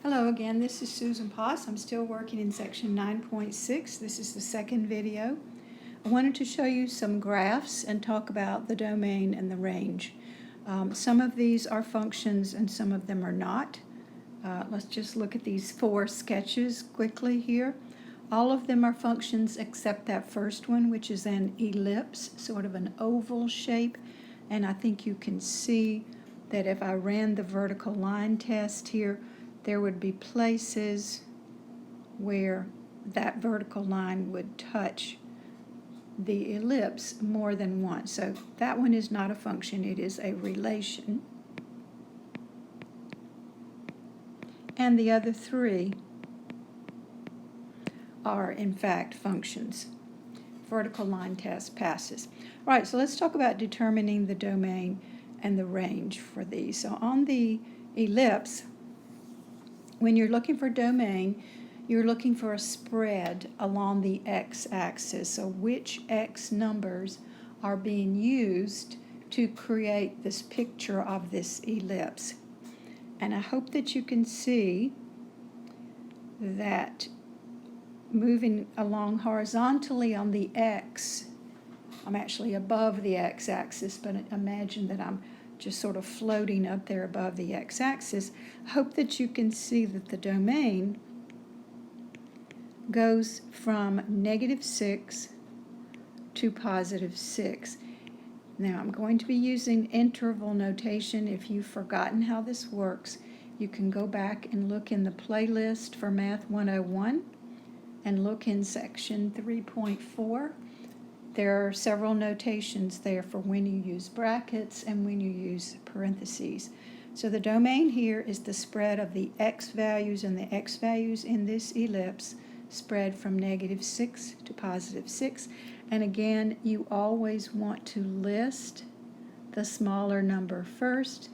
Hello again, this is Susan Poss. I'm still working in section 9.6. This is the second video. I wanted to show you some graphs and talk about the domain and the range. Some of these are functions and some of them are not. Let's just look at these four sketches quickly here. All of them are functions except that first one, which is an ellipse, sort of an oval shape. And I think you can see that if I ran the vertical line test here, there would be places where that vertical line would touch the ellipse more than once. So that one is not a function, it is a relation. And the other three are in fact functions. Vertical line test passes. All right, so let's talk about determining the domain and the range for these. So on the ellipse, when you're looking for domain, you're looking for a spread along the x-axis. So which x numbers are being used to create this picture of this ellipse. And I hope that you can see that moving along horizontally on the x, I'm actually above the x-axis, but imagine that I'm just sort of floating up there above the x-axis. I hope that you can see that the domain goes from -6 to +6. Now I'm going to be using interval notation. If you've forgotten how this works, you can go back and look in the playlist for Math 101 and look in section 3.4. There are several notations there for when you use brackets and when you use parentheses. So the domain here is the spread of the x values and the x values in this ellipse spread from -6 to +6. And again, you always want to list the smaller number first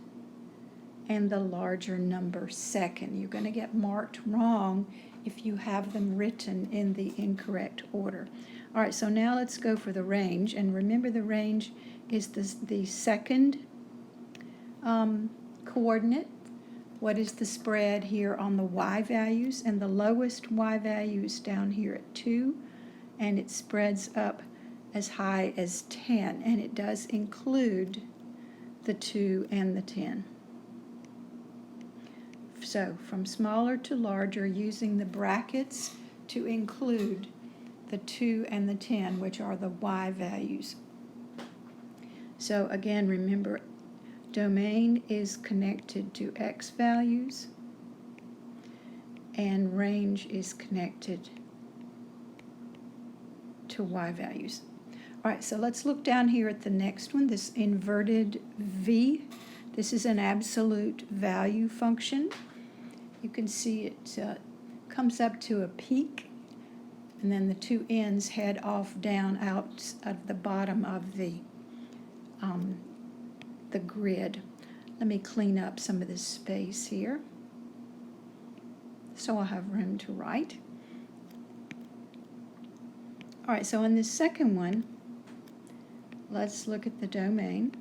and the larger number second. You're going to get marked wrong if you have them written in the incorrect order. All right, so now let's go for the range. And remember, the range is the second coordinate. What is the spread here on the y values? And the lowest y value is down here at 2, and it spreads up as high as 10, and it does include the 2 and the 10. So from smaller to larger, using the brackets to include the 2 and the 10, which are the y values. So again, remember, domain is connected to x values, and range is connected to y values. All right, so let's look down here at the next one, this inverted v. This is an absolute value function. You can see it comes up to a peak, and then the two ends head off down out at the bottom of the grid. Let me clean up some of this space here so I'll have room to write. All right, so in this second one, let's look at the domain.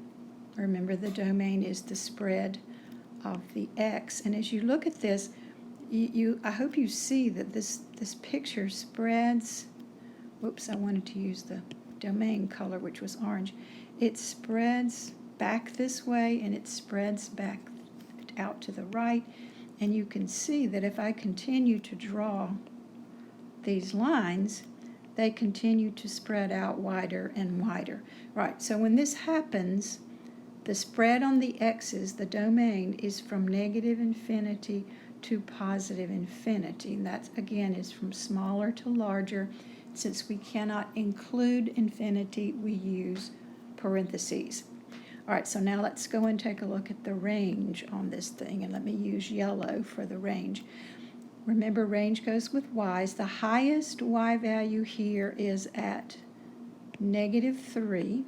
Remember, the domain is the spread of the x, and as you look at this, I hope you see that this picture spreads. Whoops, I wanted to use the domain color, which was orange. It spreads back this way, and it spreads back out to the right, and you can see that if I continue to draw these lines, they continue to spread out wider and wider. Right, so when this happens, the spread on the x's, the domain, is from -infinity to +infinity. And that, again, is from smaller to larger. Since we cannot include infinity, we use parentheses. All right, so now let's go and take a look at the range on this thing. And let me use yellow for the range. Remember, range goes with y's. The highest y value here is at -3.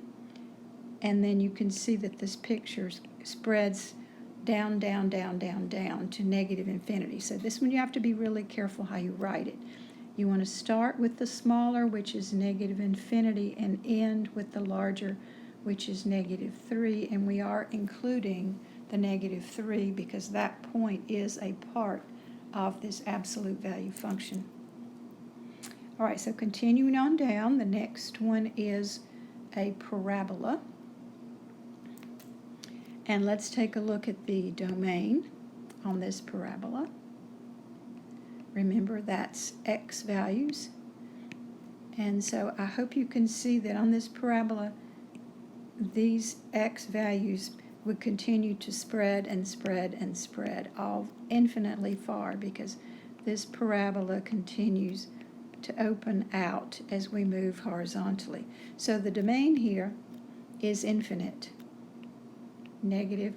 And then you can see that this picture spreads down, down, down, down, down to -infinity. So this one you have to be really careful how you write it. You want to start with the smaller, which is -infinity, and end with the larger, which is -3. And we are including the -3 because that point is a part of this absolute value function. All right, so continuing on down, the next one is a parabola. And let's take a look at the domain on this parabola. Remember, that's x values. And so I hope you can see that on this parabola, these x values would continue to spread and spread and spread, all infinitely far, because this parabola continues to open out as we move horizontally. So the domain here is infinite, negative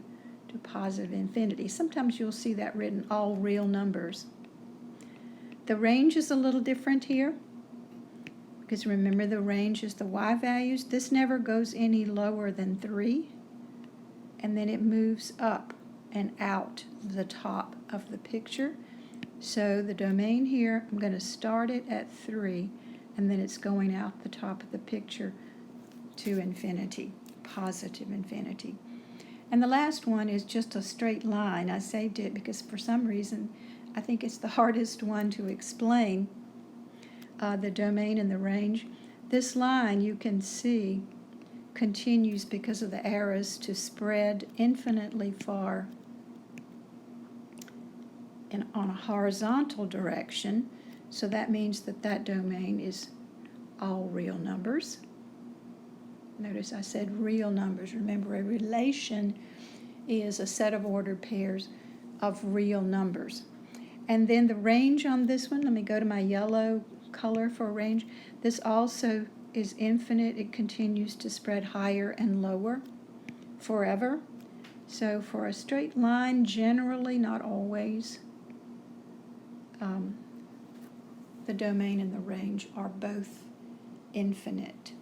to positive infinity. Sometimes you'll see that written all real numbers. The range is a little different here, because remember the range is the y values. This never goes any lower than 3, and then it moves up and out the top of the picture. So the domain here, I'm going to start it at 3, and then it's going out the top of the picture to infinity, positive infinity. And the last one is just a straight line. I saved it because for some reason I think it's the hardest one to explain, the domain and the range. This line, you can see, continues because of the arrows to spread infinitely far and on a horizontal direction. So that means that that domain is all real numbers. Notice I said real numbers. Remember, a relation is a set of ordered pairs of real numbers. And then the range on this one, let me go to my yellow color for range. This also is infinite. It continues to spread higher and lower forever. So for a straight line, generally, not always, the domain and the range are both infinite.